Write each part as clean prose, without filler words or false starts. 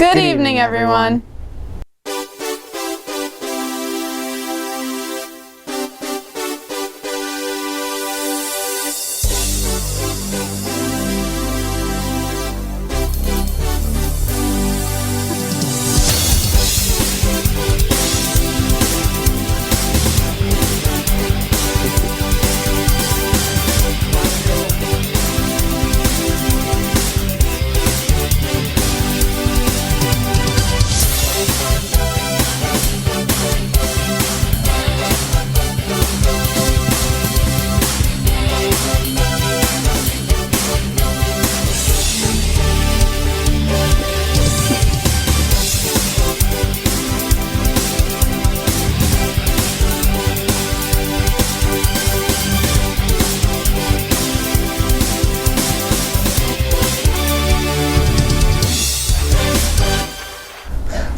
Good evening, everyone.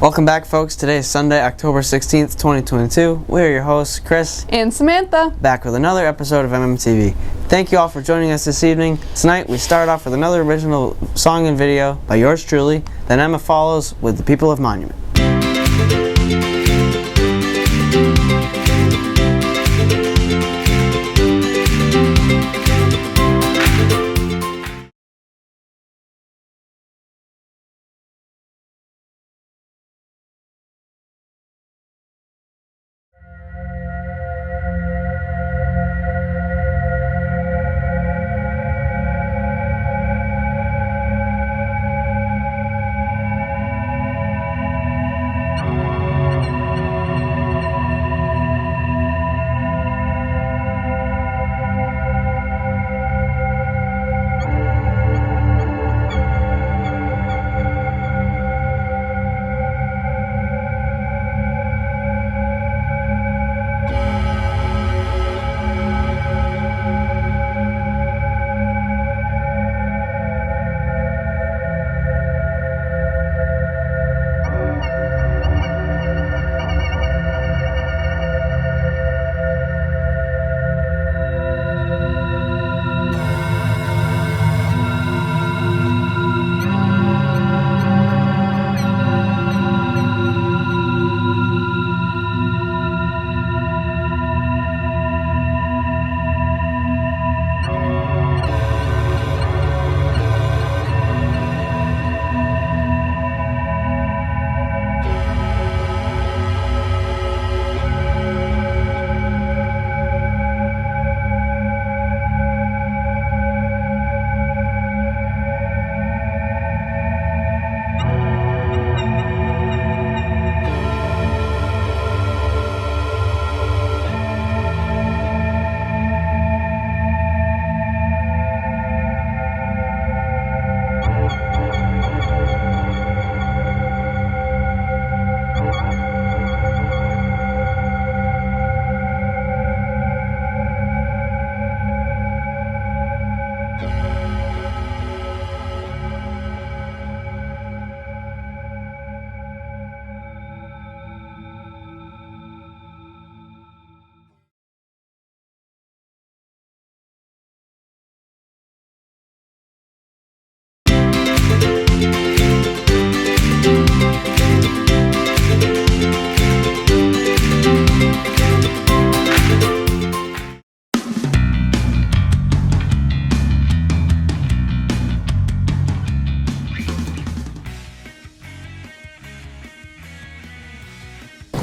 Welcome back, folks. Today is Sunday, October 16th, 2022. We are your hosts, Chris and Samantha, back with another episode of MMTV. Thank you all for joining us this evening. Tonight, we start off with another original song and video by yours truly. Then Emma follows with The People of Monument.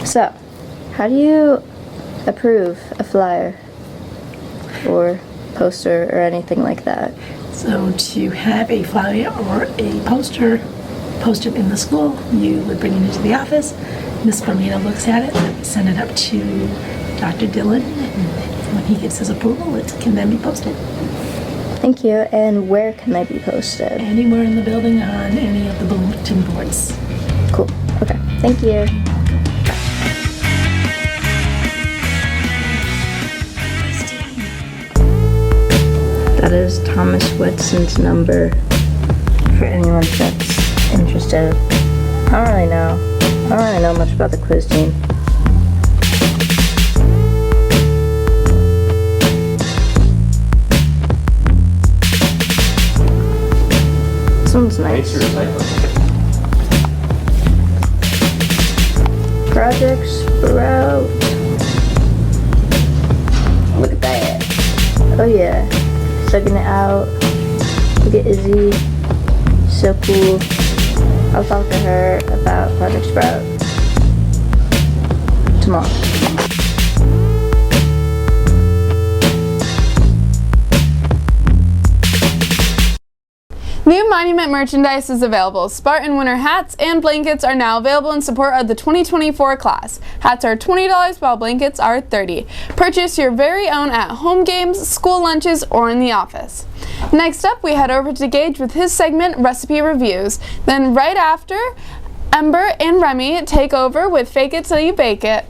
So, how do you approve a flyer or poster or anything like that? So to have a flyer or a poster posted in the school, you would bring it into the office. Ms. Berlino looks at it, and we send it up to Dr. Dillon, and when he gives his approval, it can then be posted. Thank you. And where can they be posted? Anywhere in the building on any of the bulletin boards. Cool. Okay. Thank you. That is Thomas Wetson's number for anyone that's interested. I don't really know much about the quiz team. This one's nice. Project Sprout. Look at that. Oh yeah. Sucking it out. Look at Izzy. So cool. I'll talk to her about Project Sprout tomorrow. New Monument merchandise is available. Spartan winter hats and blankets are now available in support of the 2024 class. Hats are $20 while blankets are $30. Purchase your very own at home games, school lunches, or in the office. Next up, we head over to Gage with his segment Recipe Reviews. Then right after, Ember and Remy take over with Fake It Till You Bake It.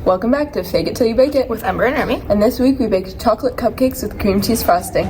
Welcome back to Fake It Till You Bake It With Ember and Remy. And this week we baked chocolate cupcakes with cream cheese frosting.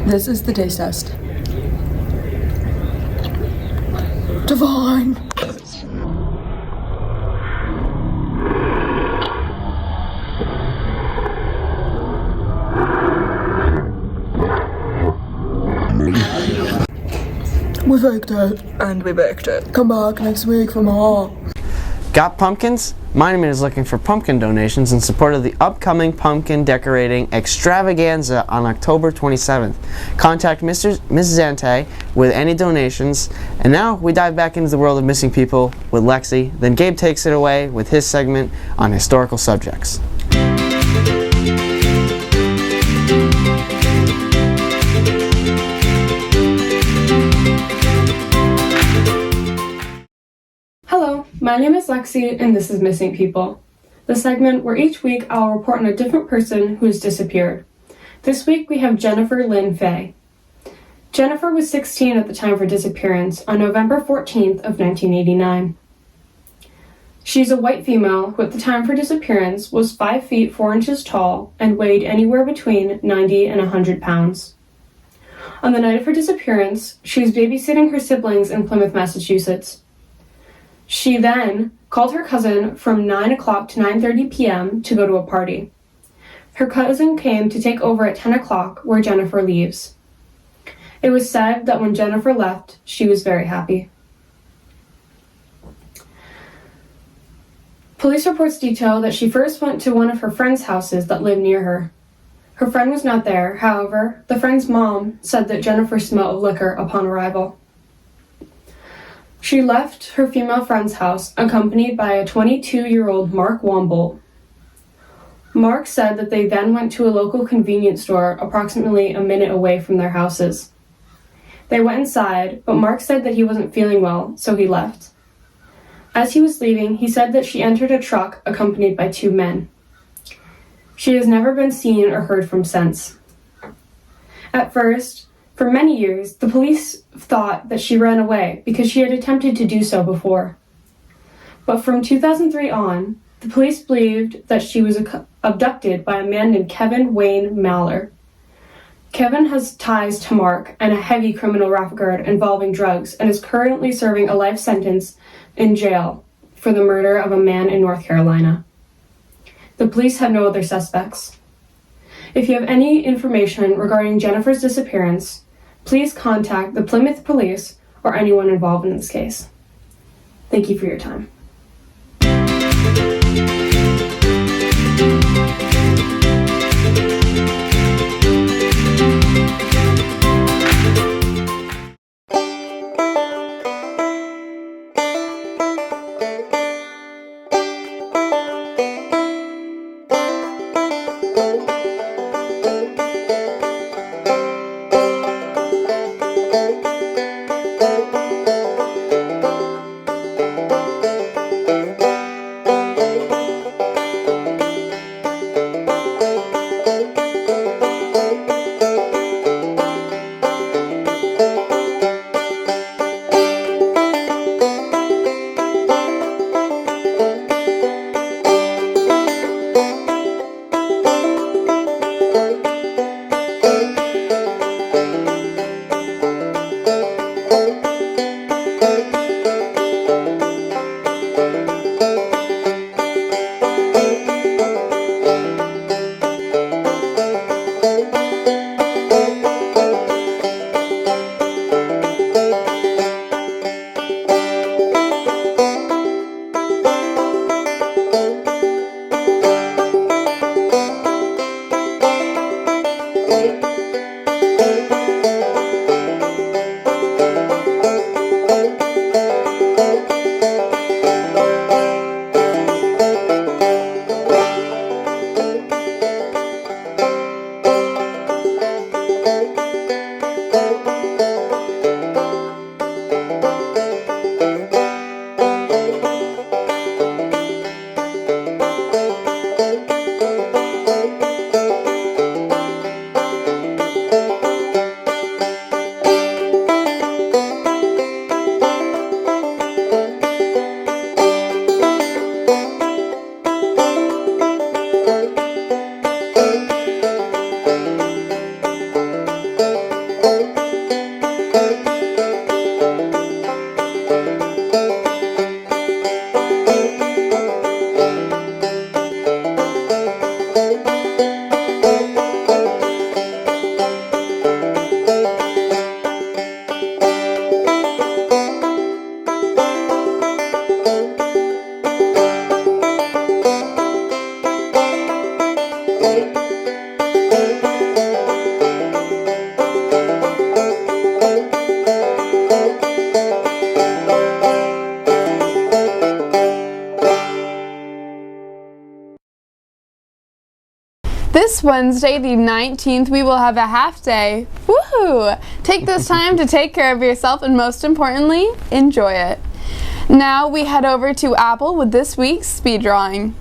This is the taste test. Divine! We baked it. And we baked it. Come back next week for more. Got pumpkins? Monument is looking for pumpkin donations in support of the upcoming pumpkin decorating extravaganza on October 27th. Contact Mrs. Zante with any donations. And now we dive back into the world of missing people with Lexi. Then Gabe takes it away with his segment on historical subjects. Hello, my name is Lexi and this is Missing People, the segment where each week I'll report on a different person who has disappeared. This week we have Jennifer Lynn Fay. Jennifer was 16 at the time of her disappearance on November 14th of 1989. She's a white female who at the time of her disappearance was 5 feet 4 inches tall and weighed anywhere between 90 and 100 pounds. On the night of her disappearance, she was babysitting her siblings in Plymouth, Massachusetts. She then called her cousin from 9 o'clock to 9:30 p.m. to go to a party. Her cousin came to take over at 10 o'clock, where Jennifer leaves. It was said that when Jennifer left, she was very happy. Police reports detail that she first went to one of her friend's houses that lived near her. Her friend was not there, however, the friend's mom said that Jennifer smelled of liquor upon arrival. She left her female friend's house accompanied by a 22-year-old Mark Wombolt. Mark said that they then went to a local convenience store approximately a minute away from their houses. They went inside, but Mark said that he wasn't feeling well, so he left. As he was leaving, he said that she entered a truck accompanied by 2 men. She has never been seen or heard from since. At first, for many years, the police thought that she ran away because she had attempted to do so before. But from 2003 on, the police believed that she was abducted by a man named Kevin Wayne Maller. Kevin has ties to Mark and a heavy criminal record involving drugs and is currently serving a life sentence in jail for the murder of a man in North Carolina. The police have no other suspects. If you have any information regarding Jennifer's disappearance, please contact the Plymouth Police or anyone involved in this case. Thank you for your time. This Wednesday, the 19th, we will have a half day. Woohoo! Take this time to take care of yourself and most importantly, enjoy it. Now we head over to Apple with this week's speed drawing.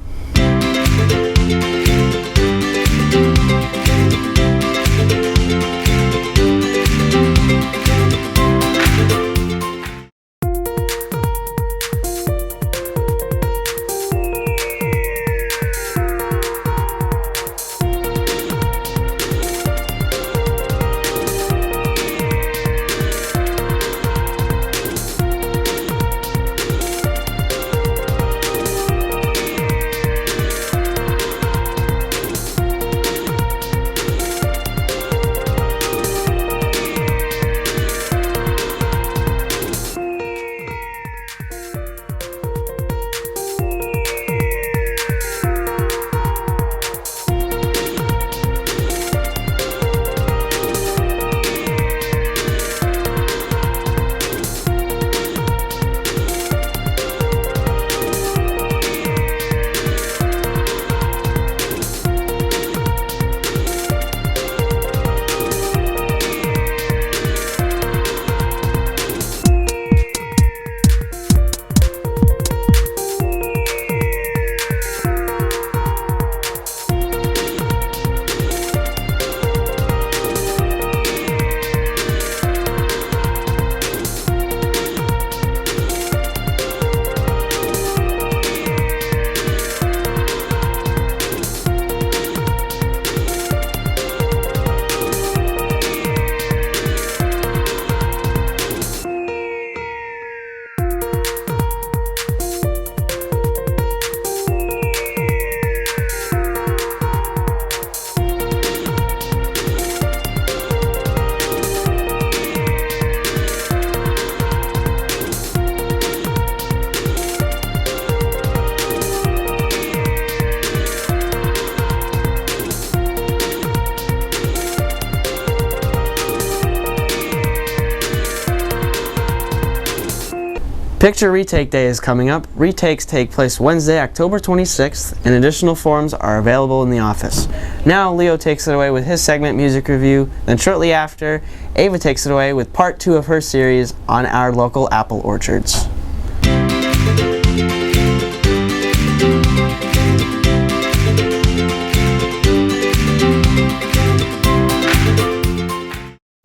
Picture Retake Day is coming up. Retakes take place Wednesday, October 26th, and additional forms are available in the office. Now, Leo takes it away with his segment Music Review. Then shortly after, Ava takes it away with part 2 of her series on our local apple orchards.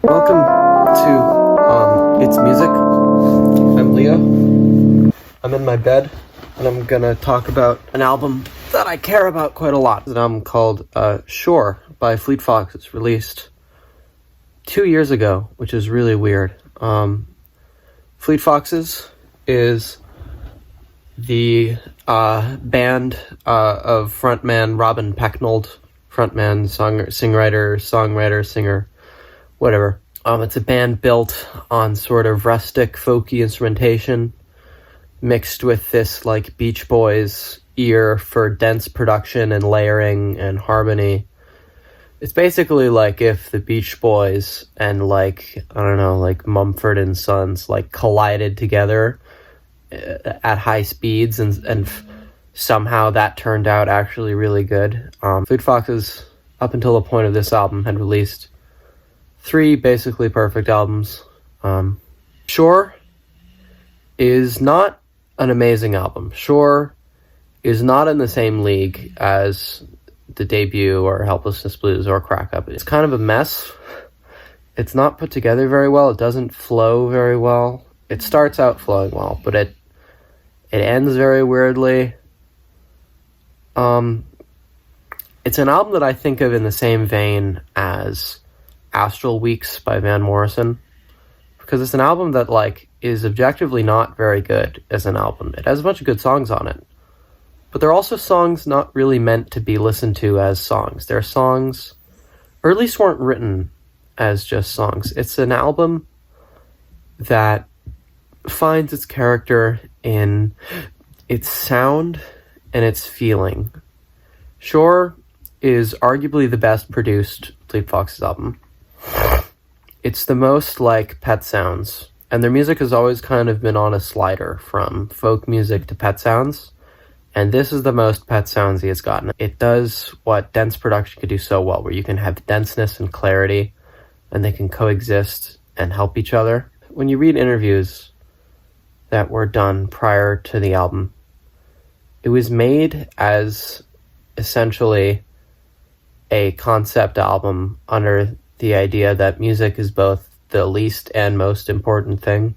Welcome to It's Music. I'm Leo. I'm in my bed, and I'm gonna talk about an album that I care about quite a lot. It's an album called Shore by Fleet Foxes, released 2 years ago, which is really weird. Fleet Foxes is the band of frontman Robin Pecknold, frontman, songwriter, singer, whatever. It's a band built on sort of rustic, folky instrumentation, mixed with this like Beach Boys ear for dense production and layering and harmony. It's basically like if the Beach Boys and like, I don't know, like Mumford and Sons like collided together at high speeds and somehow that turned out actually really good. Fleet Foxes, up until the point of this album, had released 3 basically perfect albums. Shore is not an amazing album. Shore is not in the same league as the debut or Helplessness Blues or Crack Up. It's kind of a mess. It's not put together very well. It doesn't flow very well. It starts out flowing well, but it ends very weirdly. It's an album that I think of in the same vein as Astral Weeks by Van Morrison, because it's an album that like is objectively not very good as an album. It has a bunch of good songs on it, but they're also songs not really meant to be listened to as songs. They're songs, or at least weren't written as just songs. It's an album that finds its character in its sound and its feeling. Shore is arguably the best produced Fleet Foxes album. It's the most like Pet Sounds, and their music has always kind of been on a slider from folk music to Pet Sounds, And this is the most Pet Soundsy it's gotten. It does what dense production could do so well, where you can have denseness and clarity, and they can coexist and help each other. When you read interviews that were done prior to the album, it was made as essentially a concept album under the idea that music is both the least and most important thing,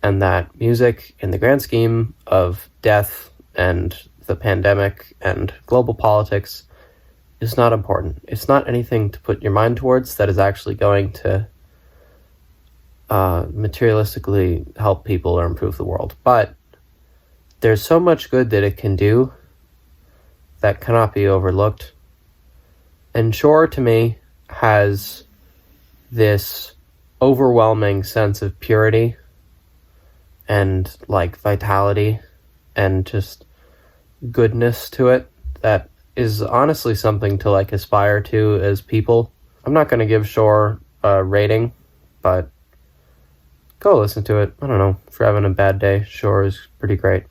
and that music, in the grand scheme of death and the pandemic and global politics, is not important. It's not anything to put your mind towards that is actually going to materialistically help people or improve the world. But there's so much good that it can do that cannot be overlooked. And Shore, to me, has this overwhelming sense of purity and like vitality and just goodness to it that is honestly something to like aspire to as people. I'm not going to give Shore a rating, but go listen to it. I don't know, if you're having a bad day, Shore is pretty great.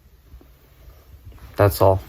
That's all.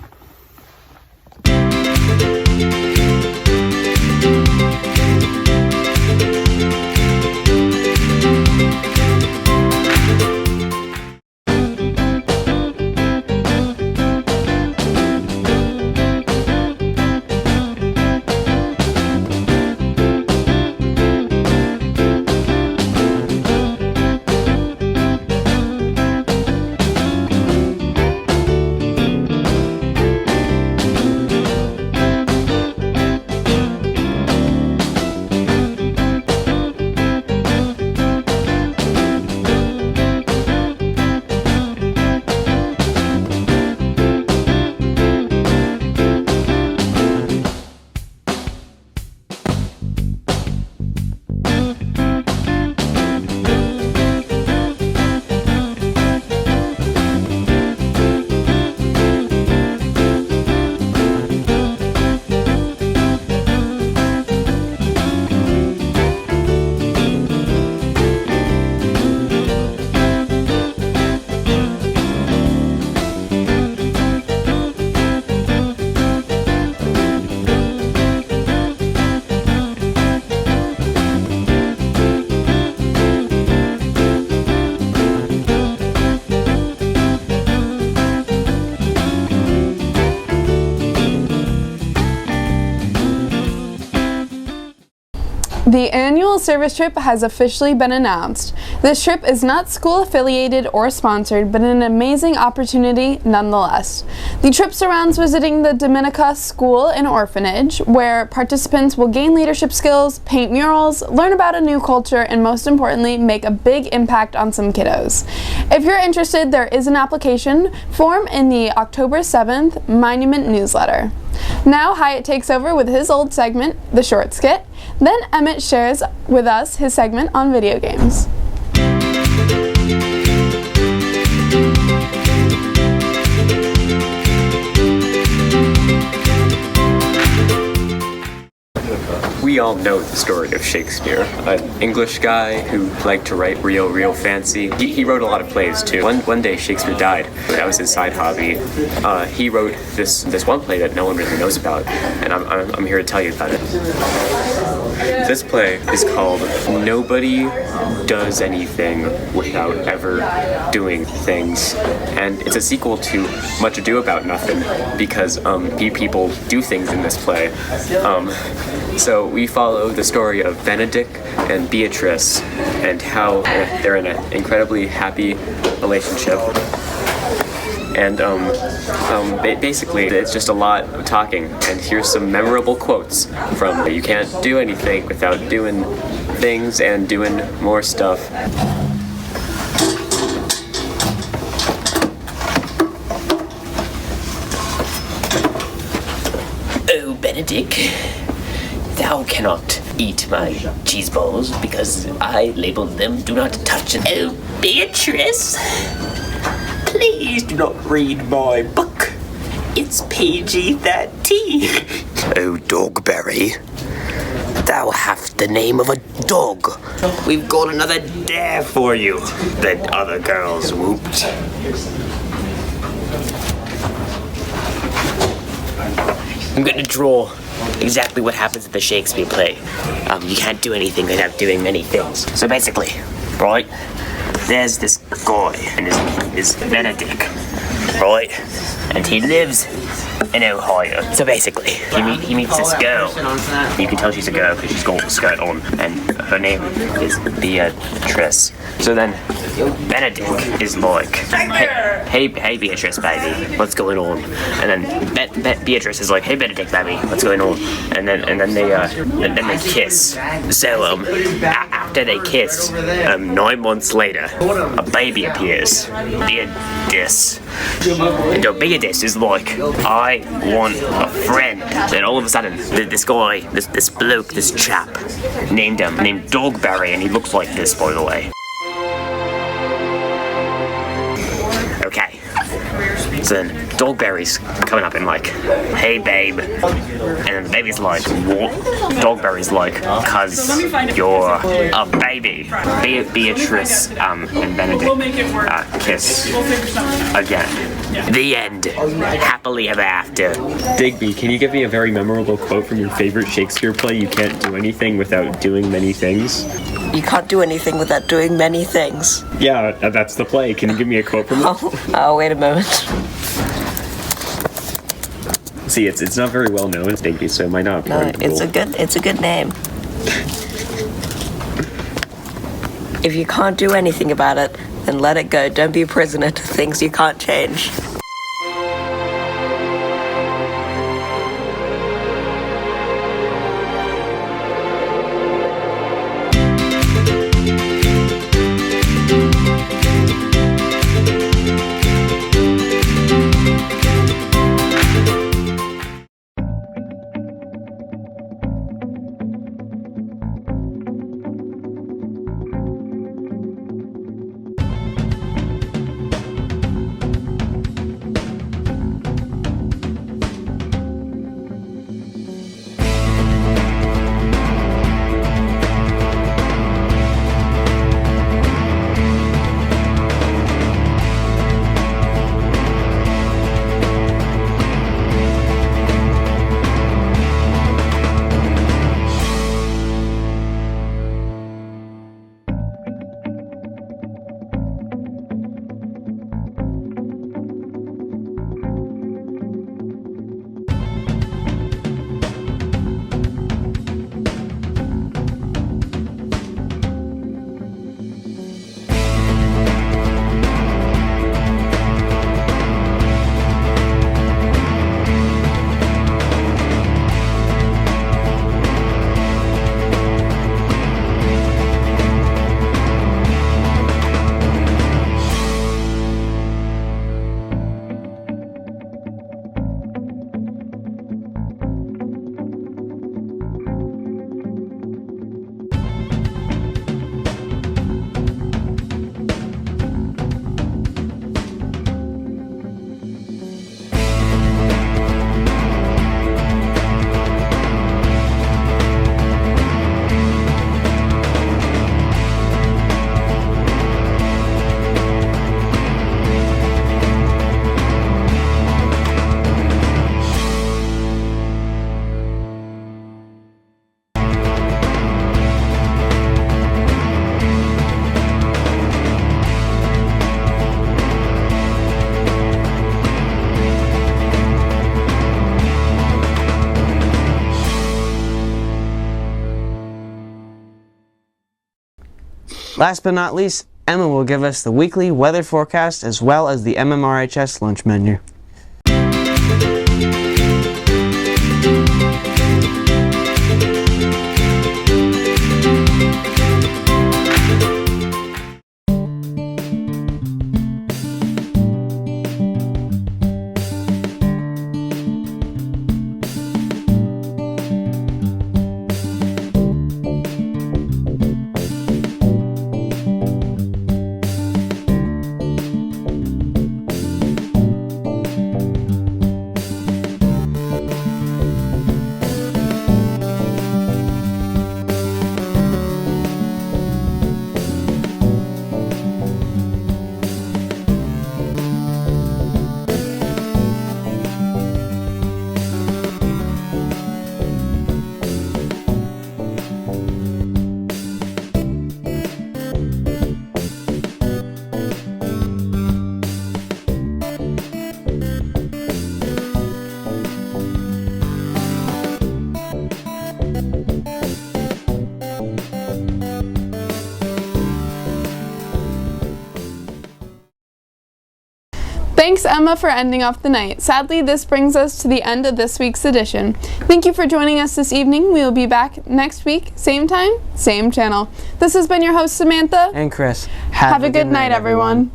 The annual service trip has officially been announced. This trip is not school affiliated or sponsored, but an amazing opportunity nonetheless. The trip surrounds visiting the Dominica School and Orphanage, where participants will gain leadership skills, paint murals, learn about a new culture, and most importantly, make a big impact on some kiddos. If you're interested, there is an application form in the October 7th Monument newsletter. Now Hyatt takes over with his old segment, The Short Skit. Then Emmett shares with us his segment on video games. We all know the story of Shakespeare, an English guy who liked to write real fancy. He wrote a lot of plays too. One day Shakespeare died. That was his side hobby. He wrote this one play that no one really knows about, and I'm here to tell you about it. This play is called Nobody Does Anything Without Ever Doing Things, and it's a sequel to Much Ado About Nothing because people do things in this play. So we follow the story of Benedict and Beatrice and how they're in an incredibly happy relationship. And basically, it's just a lot of talking. And here's some memorable quotes from "You can't do anything without doing things and doing more stuff." Oh, Benedict, thou cannot eat my cheese balls because I labeled them "Do Not Touch." Oh, Beatrice, please do not read my book. It's PG-13. Oh, Dogberry, thou hast the name of a dog. We've got another dare for you. The other girls whooped. I'm gonna draw exactly what happens at the Shakespeare play. You can't do anything without doing many things. So basically, right, there's this guy, and his Benedict, right? And he lives in Ohio. So basically, he meets this girl. You can tell she's a girl because she's got a skirt on, and her name is Beatrice. So then, Benedict is like, hey Beatrice, baby, what's going on? And then Beatrice is like, hey Benedict, baby, what's going on? And then they kiss. So after they kiss, 9 months later, a baby appears. Beatrice. And Beatrice is like, I want a friend. Then all of a sudden, this guy, this bloke, this chap, named Dogberry, and he looks like this, by the way. Okay. So then Dogberry's coming up and like, hey babe. And then the baby's like, what? Dogberry's like, cause you're a baby. Beatrice and Benedict kiss again. The end. Happily ever after. Digby, can you give me a very memorable quote from your favorite Shakespeare play? You can't do anything without doing many things. You can't do anything without doing many things. Yeah, that's the play. Can you give me a quote from it? Oh, wait a moment. See, it's not very well known, Digby, so it might not. No, it's a good name. If you can't do anything about it, then let it go. Don't be a prisoner to things you can't change. Last but not least, Emma will give us the weekly weather forecast as well as the MMRHS lunch menu. Thanks, Emma, for ending off the night. Sadly, this brings us to the end of this week's edition. Thank you for joining us this evening. We will be back next week, same time, same channel. This has been your host, Samantha. And Chris. Have a good night, everyone.